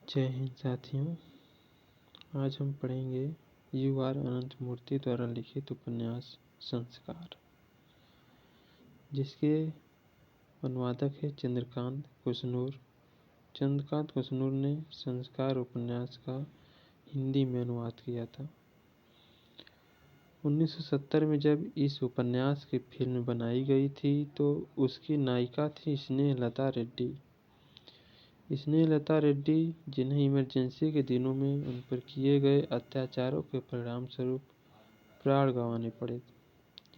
जय हिंद साथियों। आज हम पढ़ेंगे यू.आर. अनंतमूर्ति द्वारा लिखित उपन्यास संस्कार, जिसके अनुवादक है चंद्रकांत कुसनूर। चंद्रकांत कुसनूर ने संस्कार उपन्यास का हिंदी में अनुवाद किया था। 1970 में जब इस उपन्यास की फिल्म बनाई गई थी तो उसकी नायिका थी स्नेहलता रेड्डी। स्नेहलता रेड्डी, जिन्हें इमरजेंसी के दिनों में उन पर किए गए अत्याचारों के परिणाम स्वरूप प्राण गंवाने पड़े।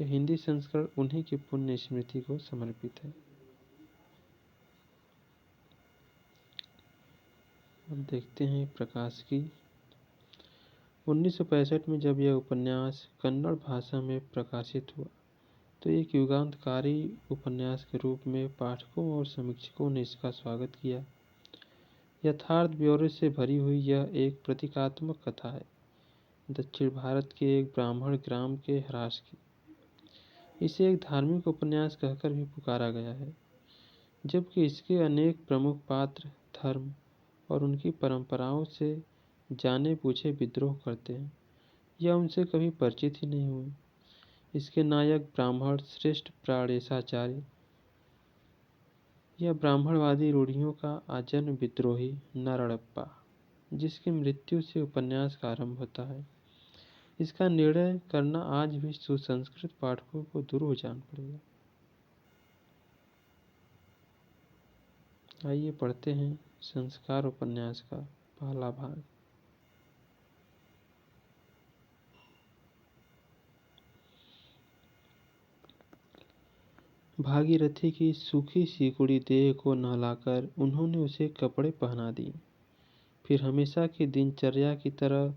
यह हिंदी संस्करण उन्हीं की पुण्य स्मृति को समर्पित है। अब देखते हैं प्रकाश की। 1965 में जब यह उपन्यास कन्नड़ भाषा में प्रकाशित हुआ तो एक युगांतकारी उपन्यास के रूप में पाठकों और समीक्षकों ने इसका स्वागत किया। यथार्थ ब्यौरे से भरी हुई यह एक प्रतीकात्मक कथा है, दक्षिण भारत के एक ब्राह्मण ग्राम के ह्रास की। इसे एक धार्मिक उपन्यास कहकर भी पुकारा गया है, जबकि इसके अनेक प्रमुख पात्र धर्म और उनकी परंपराओं से जाने पूछे विद्रोह करते हैं या उनसे कभी परिचित ही नहीं हुए। इसके नायक ब्राह्मण श्रेष्ठ प्राणेशाचार्य यह ब्राह्मणवादी रूढ़ियों का आजन्म विद्रोही नारायणप्पा, जिसकी मृत्यु से उपन्यास का आरंभ होता है। इसका निर्णय करना आज भी सुसंस्कृत पाठकों को दुरूह जान पड़ेगा। आइए पढ़ते हैं संस्कार उपन्यास का पहला भाग। भागीरथी की सूखी सिकुड़ी देह को नहलाकर उन्होंने उसे कपड़े पहना दिए। फिर हमेशा की दिनचर्या की तरह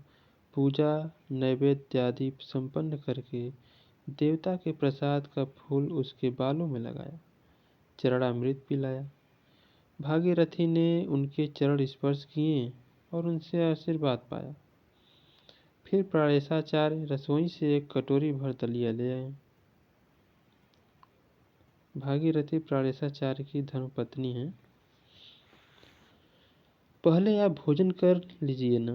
पूजा नैवेद्य आदि संपन्न करके देवता के प्रसाद का फूल उसके बालों में लगाया, चरणामृत पिलाया। भागीरथी ने उनके चरण स्पर्श किए और उनसे आशीर्वाद पाया। फिर प्राणेशाचार्य रसोई से एक कटोरी भर दलिया ले आए। भागीरथी प्राणेशाचार्य की धर्मपत्नी है। पहले आप भोजन कर लीजिए ना,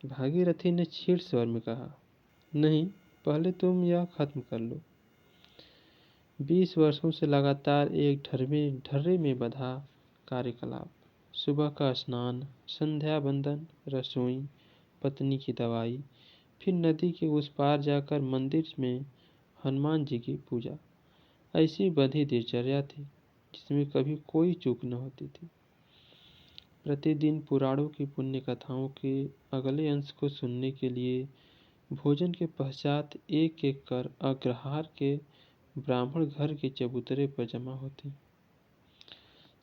भागीरथी ने छीड़ स्वर में कहा। नहीं, पहले तुम यह खत्म कर लो। 20 वर्षों से लगातार एक ढर्रे में बंधा कार्यकलाप, सुबह का स्नान, संध्या बंदन, रसोई, पत्नी की दवाई, फिर नदी के उस पार जाकर मंदिर में हनुमान जी की पूजा, ऐसी बंधी दिनचर्या थी जिसमें कभी कोई चूक न होती थी। प्रतिदिन पुराणों की पुण्य कथाओं के अगले अंश को सुनने के लिए भोजन के पश्चात एक एक कर अग्रहार के ब्राह्मण घर के चबूतरे पर जमा होते।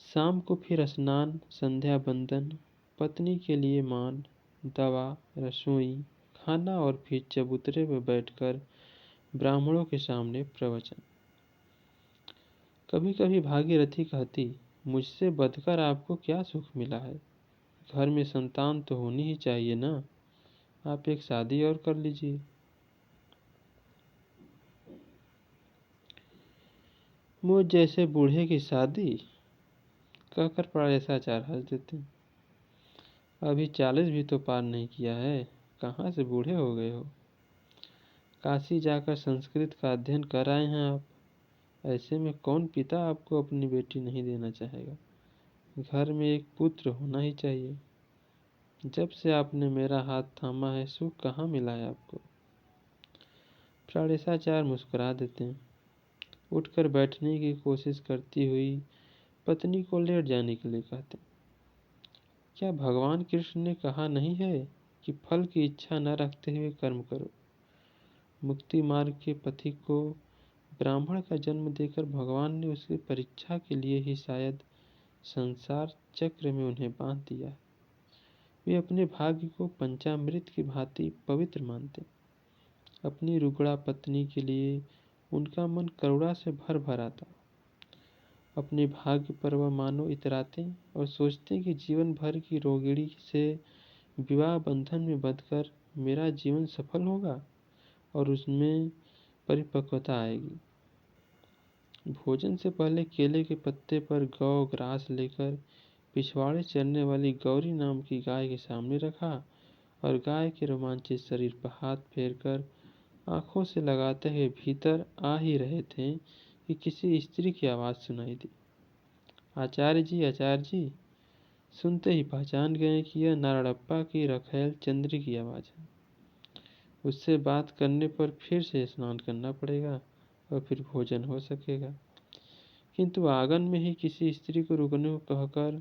शाम को फिर स्नान, संध्या बंदन, पत्नी के लिए मान, दवा, रसोई, खाना और फिर चबूतरे पर बैठकर ब्राह्मणों के सामने प्रवचन। कभी कभी भागीरथी कहती, मुझसे बदकर आपको क्या सुख मिला है? घर में संतान तो होनी ही चाहिए ना, आप एक शादी और कर लीजिए। मुझ जैसे बूढ़े की शादी, कहकर प्राणेशाचार्य हंस देते। अभी 40 भी तो पार नहीं किया है, कहाँ से बूढ़े हो गए हो? काशी जाकर संस्कृत का अध्ययन कर आए हैं आप। ऐसे में कौन पिता आपको अपनी बेटी नहीं देना चाहेगा? घर में एक पुत्र होना ही चाहिए। जब से आपने मेरा हाथ थामा है, सुख कहाँ मिला है आपको? प्राणेशाचार्य मुस्कुरा देते हैं। उठकर बैठने की कोशिश करती हुई पत्नी को लेट जाने के लिए कहते। क्या भगवान कृष्ण ने कहा नहीं है कि फल की इच्छा न रखते हुए कर्म करो? मुक्ति मार्ग के पथिक को ब्राह्मण का जन्म देकर भगवान ने उसकी परीक्षा के लिए ही शायद संसार चक्र में उन्हें बांध दिया है। वे अपने भाग्य को पंचामृत की भांति पवित्र मानते। अपनी रुगड़ा पत्नी के लिए उनका मन करुणा से भर भर आता। अपने भाग्य पर वह मानो इतराते और सोचते कि जीवन भर की रोगिणी से विवाह बंधन में बंधकर मेरा जीवन सफल होगा और उसमें परिपक्वता आएगी। भोजन से पहले केले के पत्ते पर गौ ग्रास लेकर पिछवाड़े चरने वाली गौरी नाम की गाय के सामने रखा और गाय के रोमांचित शरीर पर हाथ फेरकर आंखों से लगाते हुए भीतर आ ही रहे थे कि किसी स्त्री की आवाज़ सुनाई दी। आचार्य जी, आचार्य जी! सुनते ही पहचान गए कि यह नारायणप्पा की रखैल चंद्री की आवाज़ है। उससे बात करने पर फिर से स्नान करना पड़ेगा और फिर भोजन हो सकेगा, किंतु आंगन में ही किसी स्त्री को रुकने को कहकर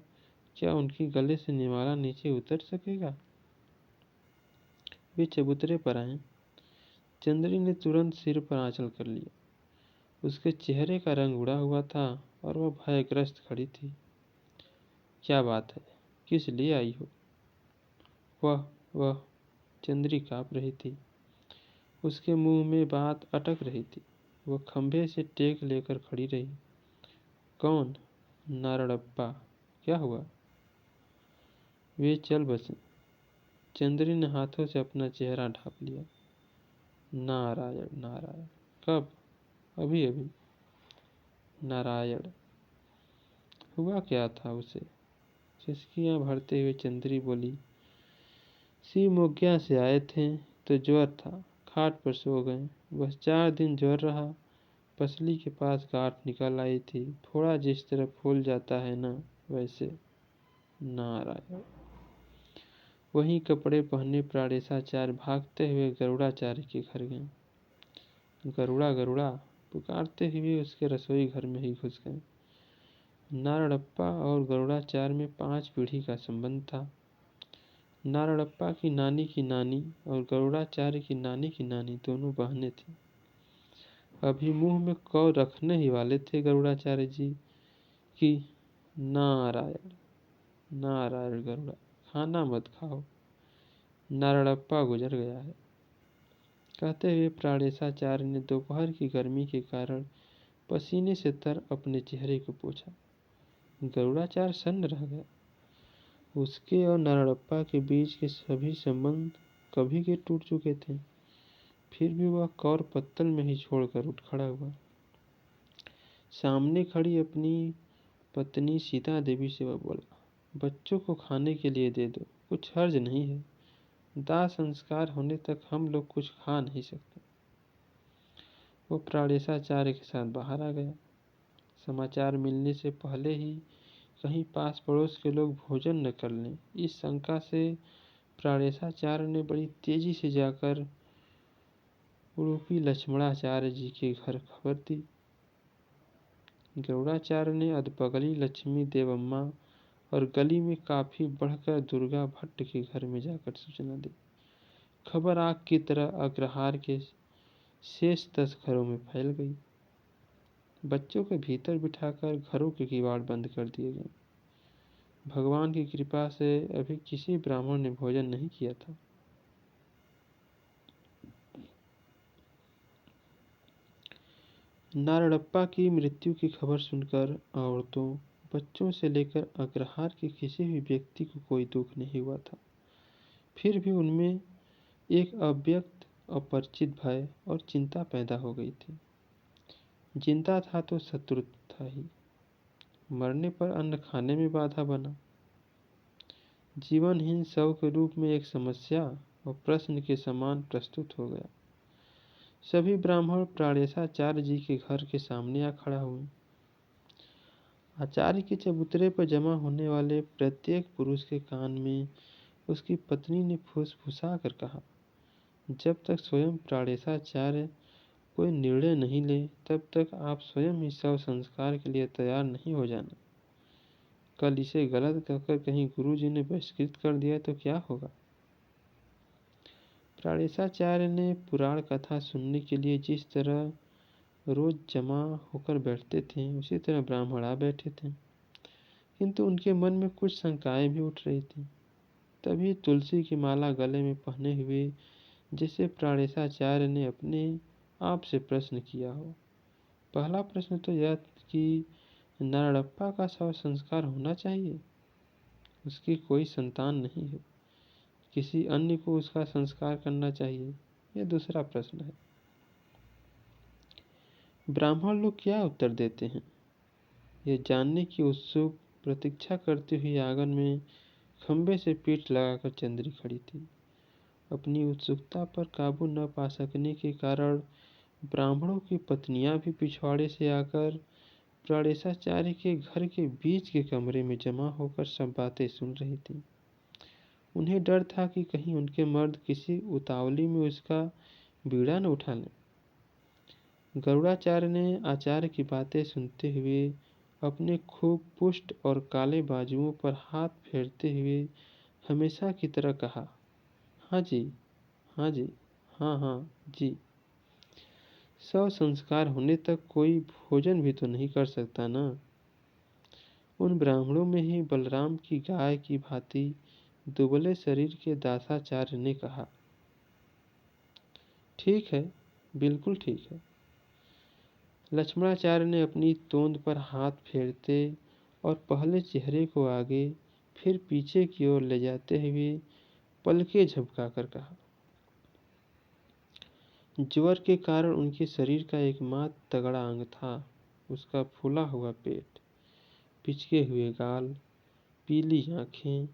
क्या उनके गले से निवाला नीचे उतर सकेगा? वे चबूतरे पर आए। चंद्री ने तुरंत सिर पर आंचल कर लिया। उसके चेहरे का रंग उड़ा हुआ था और वह भयग्रस्त खड़ी थी। क्या बात है? किस लिए आई हो? वह चंद्री काँप रही थी। उसके मुंह में बात अटक रही थी। वह खंभे से टेक लेकर खड़ी रही। कौन? नारायणप्पा। क्या हुआ? वे चल बसे। चंद्री ने हाथों से अपना चेहरा ढांप लिया। नारायण नारायण। कब? अभी अभी। नारायण। हुआ क्या था उसे? सिसकियां भरते हुए चंद्री बोली, शिवमोग्या से आए थे तो ज्वर था, खाट पर सो गए। बस 4 दिन ज्वर रहा। पसली के पास गांठ निकल आई थी, थोड़ा जिस तरह फूल जाता है ना, वैसे। नारायण। वही कपड़े पहने प्राणेशाचार्य भागते हुए गरुड़ाचार्य के घर गए। गरुड़ा गरुड़ा पुकारते हुए उसके रसोई घर में ही घुस गए। नारायणप्पा और गरुड़ाचार्य में 5 पीढ़ी का संबंध था। नारायणप्पा की नानी और गरुड़ाचार्य की नानी दोनों बहनें थीं। अभी मुंह में कौ रखने ही वाले थे गरुड़ाचार्य जी कि नारायण नारायण गरुड़ा, खाना मत खाओ, नारायणप्पा गुजर गया है। कहते हुए प्राणेशाचार्य ने दोपहर की गर्मी के कारण पसीने से तर अपने चेहरे को पोंछा। गरुड़ाचार्य सन्न रह गया। उसके और नारायणप्पा के बीच के सभी संबंध कभी के टूट चुके थे। फिर भी वह कौर पत्तल में ही छोड़कर उठ खड़ा हुआ। सामने खड़ी अपनी पत्नी सीता देवी से वह बोला, बच्चों को खाने के लिए दे दो, कुछ हर्ज नहीं है। दाह संस्कार होने तक हम लोग कुछ खा नहीं सकते। वो प्राणेशाचार्य के साथ बाहर आ गया। समाचार मिलने से पहले ही कहीं पास पड़ोस के लोग भोजन न कर लें, इस शंका से प्राणेशाचार्य ने बड़ी तेजी से जाकर उडुपी लक्ष्मणाचार्य जी के घर खबर दी। गरुड़ाचार्य ने अधपगली लक्ष्मी देवम्मा और गली में काफी बढ़कर दुर्गा भट्ट के घर में जाकर सूचना दी। खबर आग की तरह अग्रहार के शेष 10 घरों में फैल गई। बच्चों को भीतर बिठाकर घरों के किवाड़ बंद कर दिए गए। भगवान की कृपा से अभी किसी ब्राह्मण ने भोजन नहीं किया था। नारायणप्पा की मृत्यु की खबर सुनकर औरतों, बच्चों से लेकर अग्रहार के किसी भी व्यक्ति को कोई दुख नहीं हुआ था। फिर भी उनमें एक अव्यक्त अपरिचित भय और चिंता पैदा हो गई थी। जिंदा था तो शत्रु था ही, मरने पर अन्न खाने में बाधा बना। जीवनहीन शव के रूप में एक समस्या और प्रश्न के समान प्रस्तुत हो गया। सभी ब्राह्मण प्राणेशाचार्य जी के घर के सामने आ खड़ा हुए। आचार्य के चबूतरे पर जमा होने वाले प्रत्येक पुरुष के कान में उसकी पत्नी ने फुसफुसा कर कहा, जब तक स्वयं प्राणेशाचार्य कोई निर्णय नहीं ले, तब तक आप स्वयं ही शव संस्कार के लिए तैयार नहीं हो जाना। कल इसे गलत कहकर कहीं गुरुजी ने बहिष्कृत कर दिया तो क्या होगा? प्राणेशाचार्य ने पुराण कथा सुनने के लिए जिस तरह रोज जमा होकर बैठते थे, उसी तरह ब्राह्मण आ बैठे थे, किंतु उनके मन में कुछ शंकाएं भी उठ रही थी। तभी तुलसी की माला गले में पहने हुए जैसे प्राणेशाचार्य ने अपने आप से प्रश्न किया हो। पहला प्रश्न तो यह कि नारायणप्पा का शव संस्कार होना चाहिए। उसकी कोई संतान नहीं है, किसी अन्य को उसका संस्कार करना चाहिए, यह दूसरा प्रश्न है। ब्राह्मण लोग क्या उत्तर देते हैं, यह जानने की उत्सुक प्रतीक्षा करती हुई आंगन में खंबे से पीठ लगाकर चंद्री खड़ी थी। अपनी उत्सुकता पर काबू न पा सकने के कारण ब्राह्मणों की पत्नियां भी पिछवाड़े से आकर प्राणेशाचार्य के घर के बीच के कमरे में जमा होकर सब बातें सुन रही थीं। उन्हें डर था कि कहीं उनके मर्द किसी उतावली में उसका बीड़ा न उठा लें। गरुड़ाचार्य ने आचार्य की बातें सुनते हुए अपने खूब पुष्ट और काले बाजुओं पर हाथ फेरते हुए हमेशा की तरह कहा, हाँ जी, हाँ जी, हाँ हाँ जी। शव संस्कार होने तक कोई भोजन भी तो नहीं कर सकता ना। उन ब्राह्मणों में ही बलराम की गाय की भांति दुबले शरीर के दासाचार्य ने कहा, ठीक है, बिल्कुल ठीक है। लक्ष्मणाचार्य ने अपनी तोंद पर हाथ फेरते और पहले चेहरे को आगे फिर पीछे की ओर ले जाते हुए पलके झपकाकर कहा। ज्वर के कारण उनके शरीर का एकमात्र तगड़ा अंग था उसका फूला हुआ पेट, पिचके हुए गाल, पीली आंखें,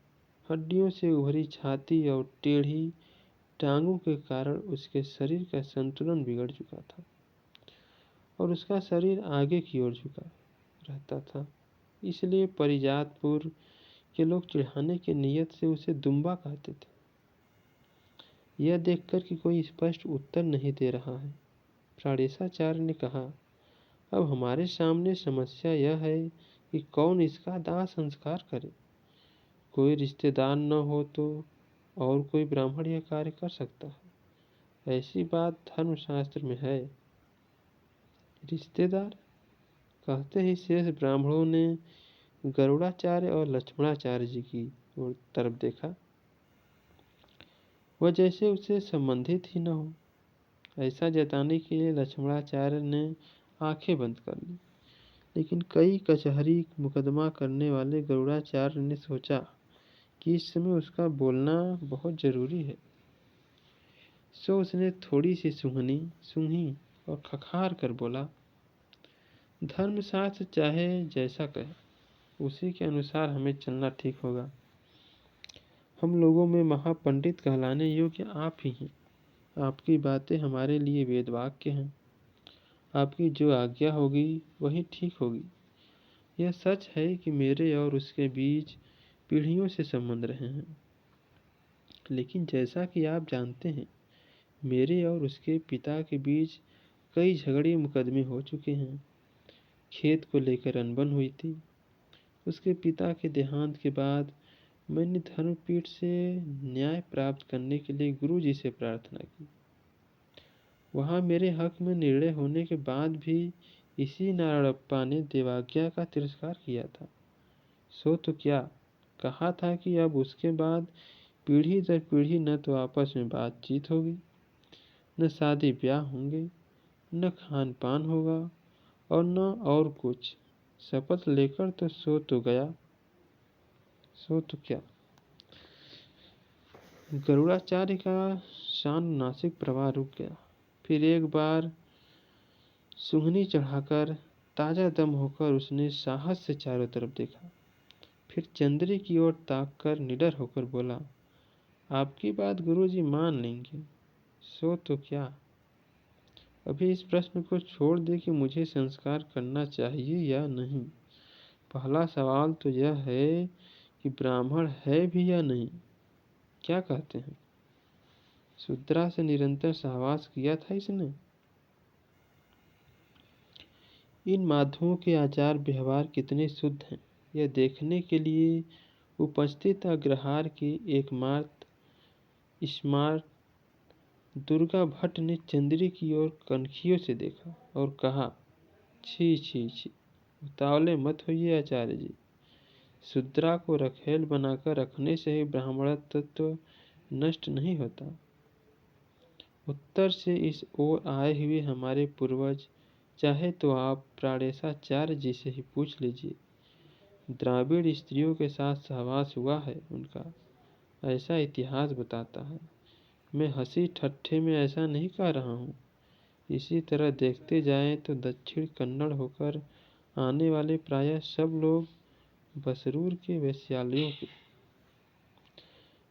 हड्डियों से उभरी छाती और टेढ़ी टांगों के कारण उसके शरीर का संतुलन बिगड़ चुका था और उसका शरीर आगे की ओर झुका रहता था। इसलिए परिजातपुर के लोग चिढ़ाने की नीयत से उसे दुम्बा कहते थे। यह देखकर कि कोई स्पष्ट उत्तर नहीं दे रहा है, प्राणेशाचार्य ने कहा, अब हमारे सामने समस्या यह है कि कौन इसका दाह संस्कार करे। कोई रिश्तेदार न हो तो और कोई ब्राह्मण यह कार्य कर सकता है। ऐसी बात धर्मशास्त्र में है। रिश्तेदार कहते ही शेष ब्राह्मणों ने गरुड़ाचार्य और लक्ष्मणाचार्य जी की ओर तरफ देखा। वह जैसे उससे संबंधित ही न हो। ऐसा जताने के लिए लक्ष्मणाचार्य ने आंखें बंद कर ली, लेकिन कई कचहरी मुकदमा करने वाले गरुड़ाचार्य ने सोचा कि इस समय उसका बोलना बहुत जरूरी है। सो उसने थोड़ी सी सूंघी और खखार कर बोला, धर्मशास्त्र चाहे जैसा कहे, उसी के अनुसार हमें चलना ठीक होगा। हम लोगों में महापंडित कहलाने योग्य आप ही हैं। आपकी बातें हमारे लिए वेद वाक्य हैं। आपकी जो आज्ञा होगी वही ठीक होगी। यह सच है कि मेरे और उसके बीच पीढ़ियों से संबंध रहे हैं, लेकिन जैसा कि आप जानते हैं, मेरे और उसके पिता के बीच कई झगड़े मुकदमे हो चुके हैं। खेत को लेकर अनबन हुई थी। उसके पिता के देहांत के बाद मैंने धर्मपीठ से न्याय प्राप्त करने के लिए गुरुजी से प्रार्थना की। वहाँ मेरे हक में निर्णय होने के बाद भी इसी नारायणप्पा ने देवाज्ञा का तिरस्कार किया था। सो तो क्या कहा था कि अब उसके बाद पीढ़ी दर पीढ़ी न तो आपस में बातचीत होगी, न शादी ब्याह होंगे, न खान पान होगा और न और कुछ। शपथ लेकर तो सो तो गया, सो तो क्या। गरुड़ाचार्य का शान नासिक प्रवाह रुक गया। फिर एक बार सूंघनी चढ़ाकर ताजा दम होकर उसने साहस से चारों तरफ देखा। फिर चंद्री की ओर ताककर निडर होकर बोला, आपकी बात गुरुजी मान लेंगे, सो तो क्या। अभी इस प्रश्न को छोड़ दे कि मुझे संस्कार करना चाहिए या नहीं। पहला सवाल तो यह है कि ब्राह्मण है भी या नहीं। क्या कहते हैं? शूद्रा से निरंतर सहवास किया था इसने। इन माधवों के आचार व्यवहार कितने शुद्ध हैं, यह देखने के लिए उपस्थित अग्रहार के एकमात्र स्मार्ट दुर्गा भट्ट ने चंद्री की ओर कनखियों से देखा और कहा, छी छी छी, उतावले मत होइए आचार्य जी। शूद्रा को रखेल बनाकर रखने से ही ब्राह्मणत्व नष्ट नहीं होता। उत्तर से इस ओर आए हुए हमारे पूर्वज, चाहे तो आप प्राणेशाचार्य जी से ही पूछ लीजिए, द्राविड़ स्त्रियों के साथ सहवास हुआ है उनका, ऐसा इतिहास बताता है। मैं हंसी ठट्ठे में ऐसा नहीं कह रहा हूँ। इसी तरह देखते जाएं तो दक्षिण कन्नड़ होकर आने वाले प्रायः सब लोग बसरूर के वैश्यालयों के।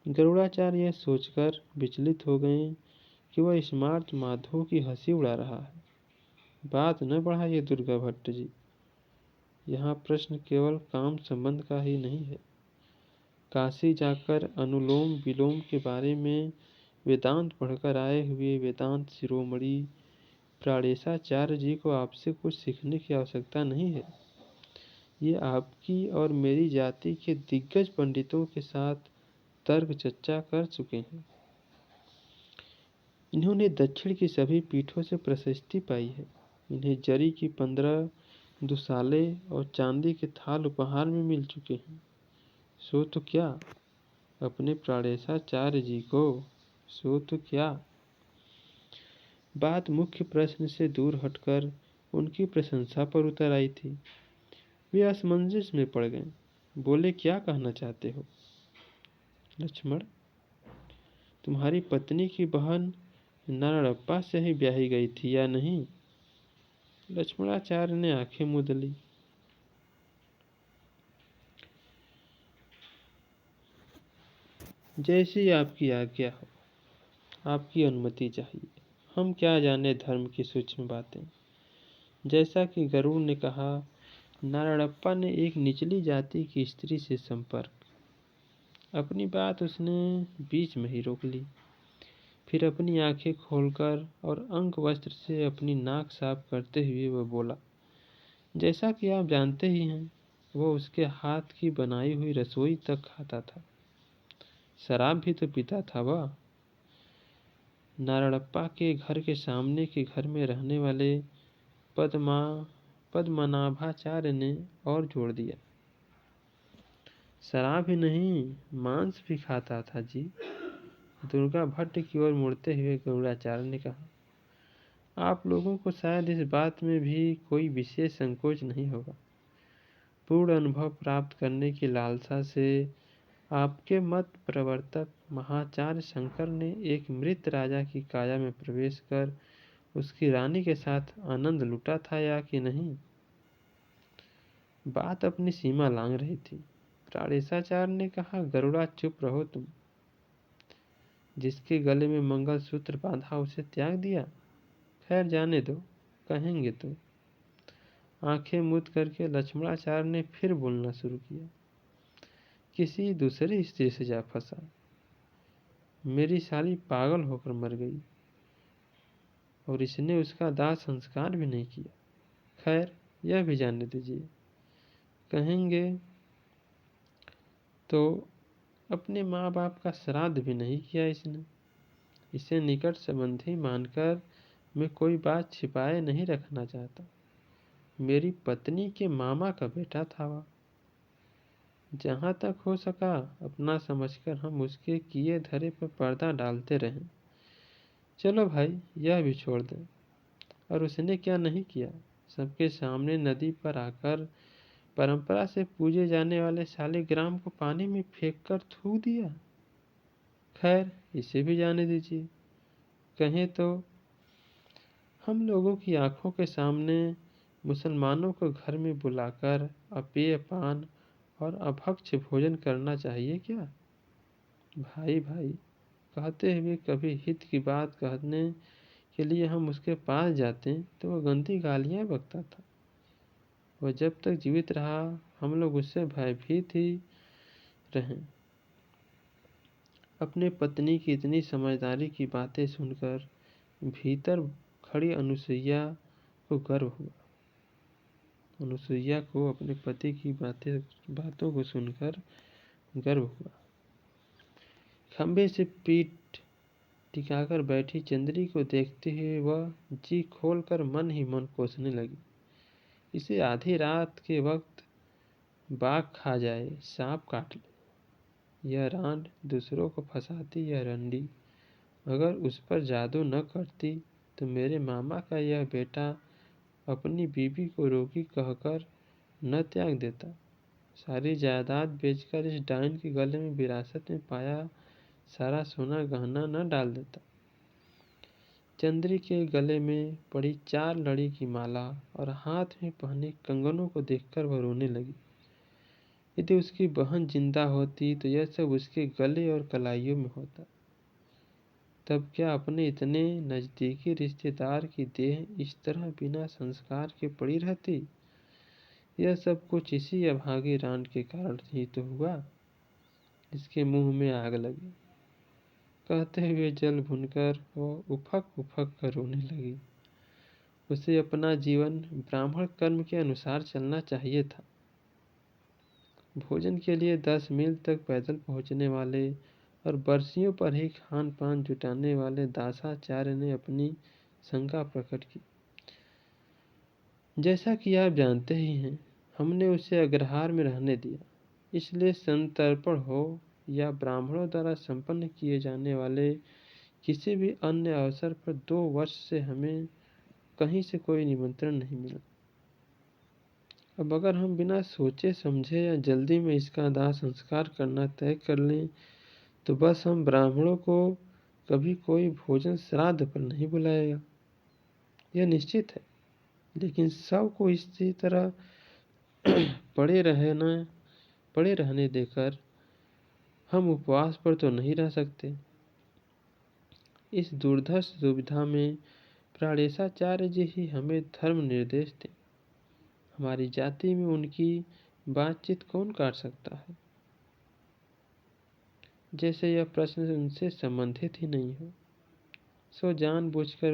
गरुड़ाचार्य यह सोचकर विचलित हो गए कि वह स्मार्ट माधव की हंसी उड़ा रहा है। बात न बढ़ाइए दुर्गा भट्ट जी, यहाँ प्रश्न केवल काम संबंध का ही नहीं है। काशी जाकर अनुलोम विलोम के बारे में वेदांत पढ़कर आए हुए वेदांत शिरोमणि प्राणेशाचार्य जी को आपसे कुछ सीखने की आवश्यकता नहीं है। ये आपकी और मेरी जाति के दिग्गज पंडितों के साथ तर्क चर्चा कर चुके हैं। इन्होंने दक्षिण की सभी पीठों से प्रशस्ति पाई है। इन्हें जरी की 15 दुसाले और चांदी के थाल उपहार में मिल चुके हैं। सो तो क्या, अपने प्राणेशाचार्य जी को सो तो क्या। बात मुख्य प्रश्न से दूर हटकर उनकी प्रशंसा पर उतर आई थी। वे असमंजस में पड़ गए। बोले, क्या कहना चाहते हो लक्ष्मण? तुम्हारी पत्नी की बहन नारायणप्पा से ही ब्याही गई थी या नहीं? लक्ष्मणाचार्य ने आंखें मूंद ली। जैसी आपकी आज्ञा हो, आपकी अनुमति चाहिए। हम क्या जाने धर्म की सूक्ष्म बातें। जैसा कि गरुड़ ने कहा, नारायणप्पा ने एक निचली जाति की स्त्री से संपर्क। अपनी बात उसने बीच में ही रोक ली। फिर अपनी आंखें खोलकर और अंक वस्त्र से अपनी नाक साफ करते हुए वह बोला, जैसा कि आप जानते ही हैं, वह उसके हाथ की बनाई हुई रसोई तक खाता था। शराब भी तो पीता था वह। नारायणप्पा के घर के सामने के घर में रहने वाले पद्मनाभाचार्य ने और जोड़ दिया, शराब ही नहीं, मांस भी खाता था जी। दुर्गा भट्ट की ओर मुड़ते हुए गरुड़ाचार्य ने कहा, आप लोगों को शायद इस बात में भी कोई विशेष संकोच नहीं होगा। पूर्ण अनुभव प्राप्त करने की लालसा से आपके मत प्रवर्तक महाचार्य शंकर ने एक मृत राजा की काया में प्रवेश कर उसकी रानी के साथ आनंद लूटा था या कि नहीं? बात अपनी सीमा लांघ रही थी। प्राणेशाचार्य ने कहा, गरुड़ा चुप रहो तुम। जिसके गले में मंगलसूत्र बांधा उसे त्याग दिया। खैर जाने दो, कहेंगे तो। आंखें मूंद करके लक्ष्मणाचार्य ने फिर बोलना शुरू किया, किसी दूसरी स्त्री से जा फंसा। मेरी साली पागल होकर मर गई और इसने उसका दाह संस्कार भी नहीं किया। खैर यह भी जाने दीजिए। कहेंगे तो अपने माँ बाप का श्राद्ध भी नहीं किया इसने। इसे निकट संबंधी मानकर मैं कोई बात छिपाए नहीं रखना चाहता। मेरी पत्नी के मामा का बेटा था वह। जहाँ तक हो सका अपना समझकर हम उसके किए धरे पर पर्दा डालते रहें। चलो भाई, यह भी छोड़ दें। और उसने क्या नहीं किया? सबके सामने नदी पर आकर परंपरा से पूजे जाने वाले शालिग्राम को पानी में फेंककर थूक दिया। खैर इसे भी जाने दीजिए। कहें तो हम लोगों की आंखों के सामने मुसलमानों को घर में बुलाकर अपेय पान और अभक्ष्य भोजन करना चाहिए क्या? भाई भाई कहते हुए कभी हित की बात कहने के लिए हम उसके पास जाते तो वह गंदी गालियां बकता था। वह जब तक जीवित रहा हम लोग उससे भयभीत ही रहे। अपने पत्नी की इतनी समझदारी की बातें सुनकर भीतर खड़ी अनुसुईया को गर्व हुआ। अनुसुईया को अपने पति की बातों को सुनकर गर्व हुआ। खंबे से पीठ टिकाकर बैठी चंद्री को देखते हुए वह जी खोलकर मन ही मन कोसने लगी। इसे आधी रात के वक्त बाघ खा जाए, सांप काट ले। यह रांड दूसरों को फंसाती यह रंडी अगर उस पर जादू न करती तो मेरे मामा का यह बेटा अपनी बीबी को रोगी कहकर न त्याग देता। सारी जायदाद बेचकर इस डायन के गले में विरासत में पाया सारा सोना गहना न डाल देता। चंद्री के गले में पड़ी 4 लड़ी की माला और हाथ में पहने कंगनों को देखकर वह रोने लगी। यदि उसकी बहन जिंदा होती तो यह सब उसके गले और कलाइयों में होता। तब क्या अपने इतने नज़दीकी रिश्तेदार की देह इस तरह बिना संस्कार के पड़ी रहती? यह सब कुछ इसी अभागे रांड के कारण ही तो हुआ। इसके मुंह में आग लगी। कहते हुए जल भुनकर वो उफक उफक कर रोने लगी। उसे अपना जीवन ब्राह्मण कर्म के अनुसार चलना चाहिए था। भोजन के लिए 10 मील तक पैदल पहुंचने वाले और बरसियों पर ही खान पान जुटाने वाले दासाचार्य ने अपनी शंका प्रकट की। जैसा कि आप जानते ही हैं, हमने उसे अग्रहार में रहने दिया, इसलिए संतर्पण हो या ब्राह्मणों द्वारा संपन्न किए जाने वाले किसी भी अन्य अवसर पर 2 वर्ष से हमें कहीं से कोई निमंत्रण नहीं मिला। अब अगर हम बिना सोचे समझे या जल्दी में इसका दाह संस्कार करना तय कर लें तो बस हम ब्राह्मणों को कभी कोई भोजन श्राद्ध पर नहीं बुलाएगा, यह निश्चित है। लेकिन सबको इसी तरह पड़े रहने देकर हम उपवास पर तो नहीं रह सकते। इस दुर्धर्ष दुविधा में प्राणेशाचार्य जी ही हमें धर्म निर्देश दें। हमारी जाति में उनकी बातचीत कौन काट सकता है? जैसे यह प्रश्न उनसे संबंधित ही नहीं हो। सो जानबूझकर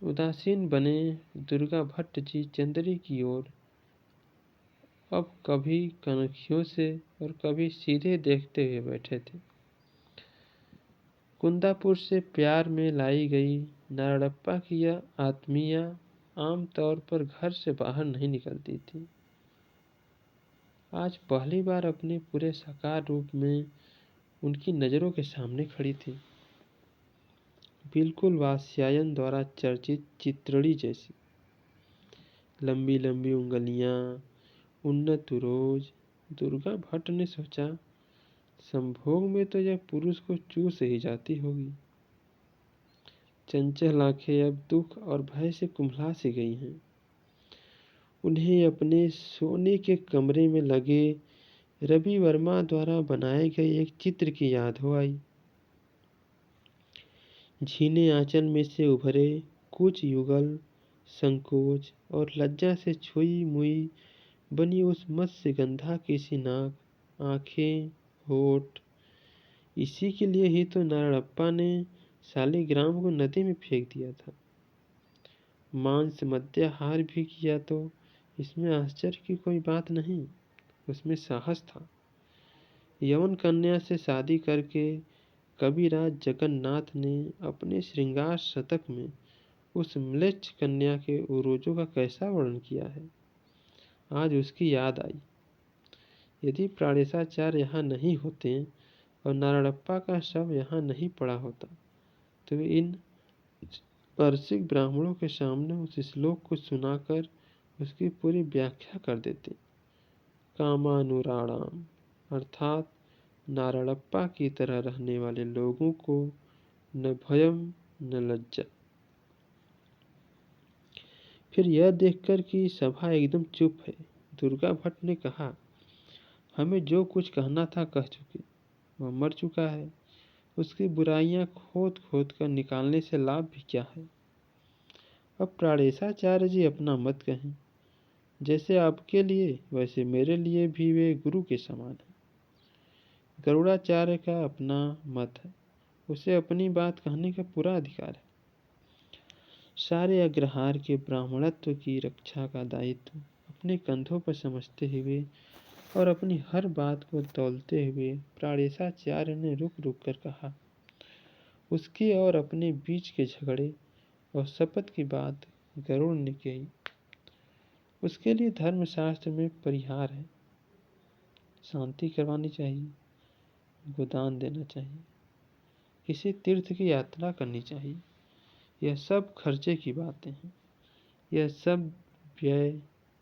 उदासीन बने दुर्गा भट्ट जी चंद्री की ओर अब कभी कनखियों से और कभी सीधे देखते हुए बैठे थे। कुंदापुर से प्यार में लाई गई नारायणप्पा की यह आत्मीया आम तौर पर घर से बाहर नहीं निकलती थी। आज पहली बार अपने पूरे साकार रूप में उनकी नज़रों के सामने खड़ी थी, बिल्कुल वात्स्यायन द्वारा चर्चित चित्रड़ी जैसी। लंबी लंबी उंगलियां, उन्नत उरोज। दुर्गा भट्ट ने सोचा, संभोग में तो यह पुरुष को चूस ही जाती होगी। चंचल आंखें अब दुख और भय से कुम्हला सी गई हैं। उन्हें अपने सोने के कमरे में लगे रवि वर्मा द्वारा बनाए गए एक चित्र की याद हो आई। झीने आंचल में से उभरे कुछ युगल, संकोच और लज्जा से छुई मुई बनी उस मत्स्यगंधा की सी नाक, आंखें, होठ। इसी के लिए ही तो नारायणप्पा ने शालिग्राम को नदी में फेंक दिया था। मांस मद्याहार भी किया तो इसमें आश्चर्य की कोई बात नहीं, उसमें साहस था। यवन कन्या से शादी करके कविराज जगन्नाथ ने अपने श्रृंगार शतक में उस म्लेच्छ कन्या के उरोजों का कैसा वर्णन किया है। आज उसकी याद आई। यदि प्राणेशाचार्य यहाँ नहीं होते और नारायणप्पा का शव यहाँ नहीं पड़ा होता तो वे इन स्पर्शिक ब्राह्मणों के सामने उस श्लोक को सुनाकर उसकी पूरी व्याख्या कर देते। कामानुराणाम अर्थात नारायणप्पा की तरह रहने वाले लोगों को न भयम न लज्जा। फिर यह देखकर कि सभा एकदम चुप है, दुर्गा भट्ट ने कहा, हमें जो कुछ कहना था कह चुके, वह मर चुका है। उसकी बुराइयां खोद खोद कर निकालने से लाभ भी क्या है। अब प्राणेशाचार्य जी अपना मत कहें। जैसे आपके लिए वैसे मेरे लिए भी वे गुरु के समान है। गरुड़ाचार्य का अपना मत है, उसे अपनी बात कहने का पूरा अधिकार है। सारे अग्रहार के ब्राह्मणत्व की रक्षा का दायित्व अपने कंधों पर समझते हुए और अपनी हर बात को तौलते हुए प्राणेशाचार्य ने रुक रुक कर कहा। उसके और अपने बीच के झगड़े और शपथ की बात गरुड़ ने कही। उसके लिए धर्मशास्त्र में परिहार है। शांति करवानी चाहिए, गोदान देना चाहिए, किसी तीर्थ की यात्रा करनी चाहिए। यह सब खर्चे की बातें हैं। यह सब व्यय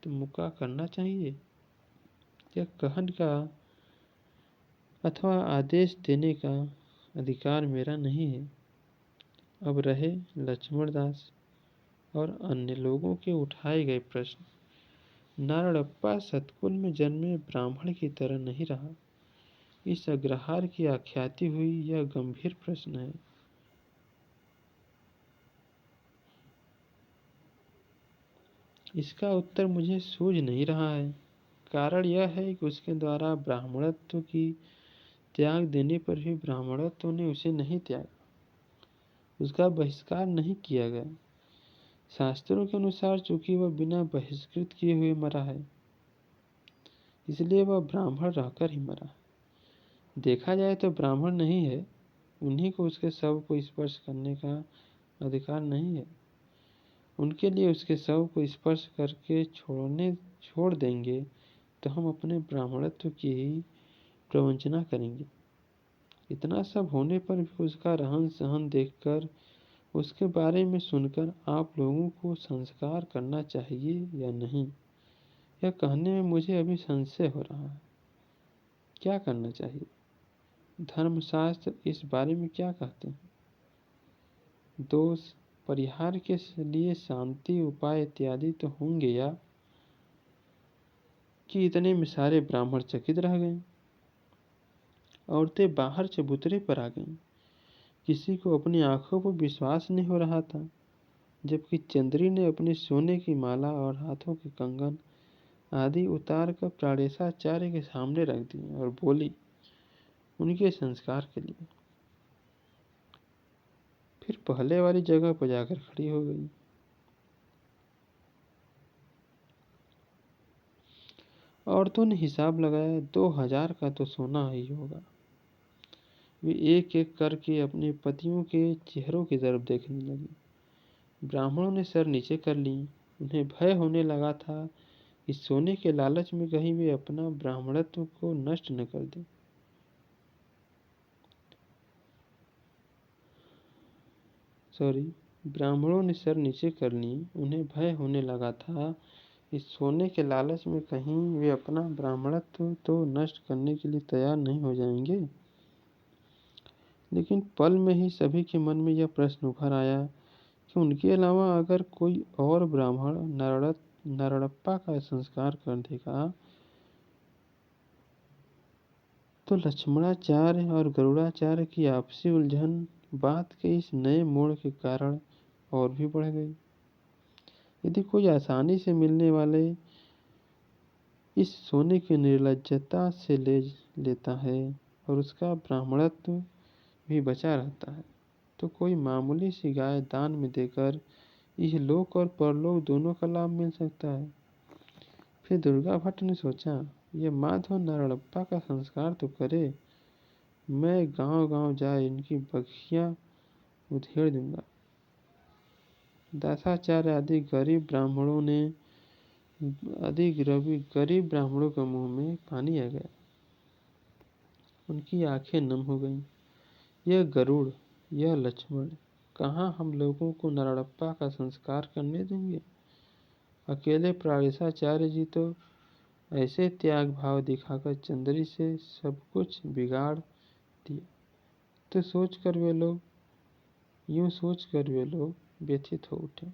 तो मुका करना चाहिए। यह कहन का अथवा आदेश देने का अधिकार मेरा नहीं है। अब रहे लक्ष्मण दास और अन्य लोगों के उठाए गए प्रश्न। नारायणप्पा सतकुल में जन्मे ब्राह्मण की तरह नहीं रहा। इस अग्रहार की आख्याति हुई यह गंभीर प्रश्न है। इसका उत्तर मुझे सूझ नहीं रहा है। कारण यह है कि उसके द्वारा ब्राह्मणत्व की त्याग देने पर भी ब्राह्मणत्व ने उसे नहीं त्यागा, उसका बहिष्कार नहीं किया गया। शास्त्रों के अनुसार चूंकि वह बिना बहिष्कृत किए हुए मरा है, इसलिए वह ब्राह्मण रहकर ही मरा। देखा जाए तो ब्राह्मण नहीं है, उन्हीं को उसके शव को स्पर्श करने का अधिकार नहीं है। उनके लिए उसके शव को स्पर्श करके छोड़ देंगे तो हम अपने ब्राह्मणत्व की ही प्रवंचना करेंगे। इतना सब होने पर भी उसका रहन सहन देखकर, उसके बारे में सुनकर आप लोगों को संस्कार करना चाहिए या नहीं, यह कहने में मुझे अभी संशय हो रहा है। क्या करना चाहिए? धर्मशास्त्र इस बारे में क्या कहते हैं? दोष परिहार के लिए शांति उपाय इत्यादि तो होंगे, या कि इतने में सारे ब्राह्मण चकित रह गए। औरतें बाहर चबूतरे पर आ गईं। किसी को अपनी आंखों पर विश्वास नहीं हो रहा था, जबकि चंद्री ने अपने सोने की माला और हाथों के कंगन आदि उतार कर प्राणेशाचार्य के सामने रख दिए और बोली, उनके संस्कार के लिए। फिर पहले वाली जगह पर जाकर खड़ी हो गई। औरतों ने हिसाब लगाया, 2000 का तो सोना ही होगा। वे एक एक करके अपने पतियों के चेहरों की तरफ देखने लगी। ब्राह्मणों ने सर नीचे कर ली। उन्हें भय होने लगा था कि सोने के लालच में कहीं वे अपना ब्राह्मणत्व को नष्ट न कर दें। ब्राह्मणों ने सर नीचे कर ली। उन्हें भय होने लगा था कि सोने के लालच में कहीं वे अपना ब्राह्मणत्व तो नष्ट करने के लिए तैयार नहीं हो जाएंगे। लेकिन पल में ही सभी के मन में यह प्रश्न उभर आया कि उनके अलावा अगर कोई और ब्राह्मण नारायणप्पा का संस्कार कर देगा तो लक्ष्मणाचार्य और गरुड़ाचार्य की आपसी उलझन बात के इस नए मोड़ के कारण और भी बढ़ गई। यदि कोई आसानी से मिलने वाले इस सोने की निर्लज्जता से ले लेता है और उसका ब्राह्मणत्व भी बचा रहता है, तो कोई मामूली सी गाय दान में देकर इहलोक और परलोक दोनों का लाभ मिल सकता है। फिर दुर्गा भट्ट ने सोचा, यह माधव नारायणप्पा का संस्कार तो करे, मैं गांव गांव जा इनकी बखियां उधेड़ दूंगा। दासाचार्य आदि गरीब ब्राह्मणों के मुंह में पानी आ गया। उनकी आंखें नम हो गईं। यह गरुड़, यह लक्ष्मण कहाँ हम लोगों को नारायणप्पा का संस्कार करने देंगे? अकेले प्राणेशाचार्य जी तो ऐसे त्याग भाव दिखाकर चंद्री से सब कुछ बिगाड़ दिया। तो यूं सोचकर वे लोग व्यथित हो उठे।